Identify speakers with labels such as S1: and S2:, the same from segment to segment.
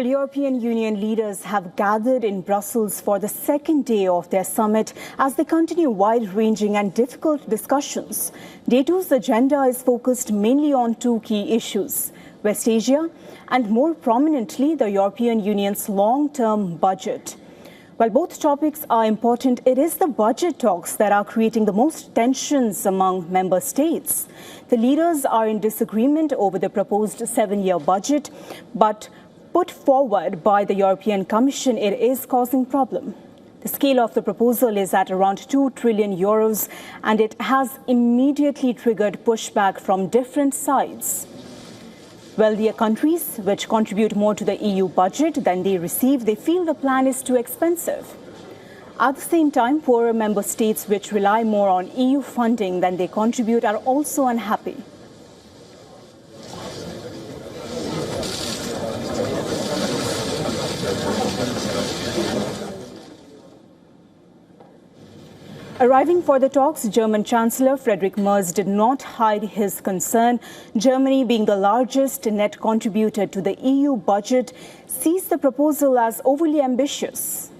S1: European Union leaders have gathered in Brussels for the second day of their summit as they continue wide-ranging and difficult discussions. Day two's agenda is focused mainly on two key issues: West Asia and, more prominently, the European Union's long-term budget. While both topics are important, it is the budget talks that are creating the most tensions among member states. The leaders are in disagreement over the proposed 7-year budget, but put forward by the European Commission, it is causing problem. The scale of the proposal is at around 2 trillion euros, and it has immediately triggered pushback from different sides. Wealthier countries, which contribute more to the EU budget than they receive, they feel the plan is too expensive. At the same time, poorer member states, which rely more on EU funding than they contribute, are also unhappy. Arriving for the talks, German Chancellor Friedrich Merz did not hide his concern. Germany, being the largest net contributor to the EU budget, sees the proposal as overly ambitious.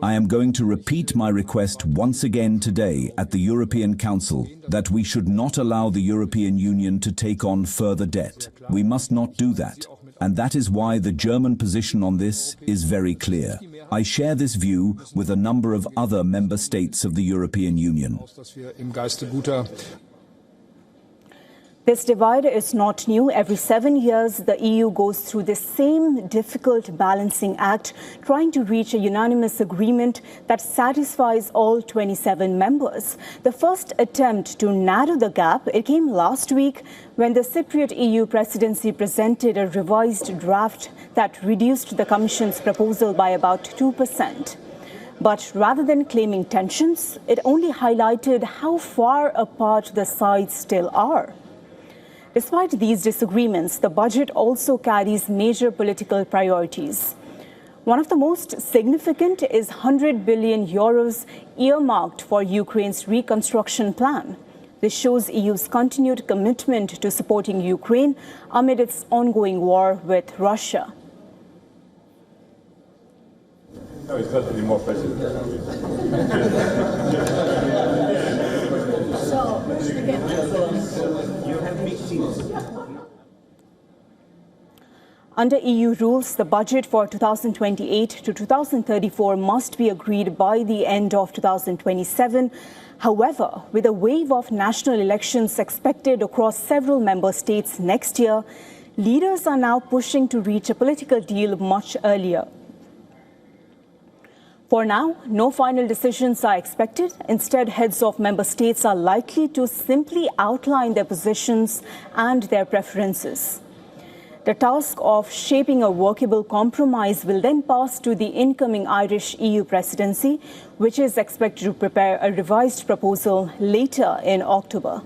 S2: I am going to repeat my request once again today at the European Council that we should not allow the European Union to take on further debt. We must not do that. And that is why the German position on this is very clear. I share this view with a number of other member states of the European Union.
S1: This divide is not new. Every 7 years, the EU goes through the same difficult balancing act, trying to reach a unanimous agreement that satisfies all 27 members. The first attempt to narrow the gap, it came last week when the Cypriot EU presidency presented a revised draft that reduced the Commission's proposal by about 2%. But rather than claiming tensions, it only highlighted how far apart the sides still are. Despite these disagreements, the budget also carries major political priorities. One of the most significant is 100 billion euros earmarked for Ukraine's reconstruction plan. This shows EU's continued commitment to supporting Ukraine amid its ongoing war with Russia.
S3: No, it's not anymore president.
S1: Under EU rules, the budget for 2028 to 2034 must be agreed by the end of 2027. However, with a wave of national elections expected across several member states next year, leaders are now pushing to reach a political deal much earlier. For now, no final decisions are expected. Instead, heads of member states are likely to simply outline their positions and their preferences. The task of shaping a workable compromise will then pass to the incoming Irish EU presidency, which is expected to prepare a revised proposal later in October.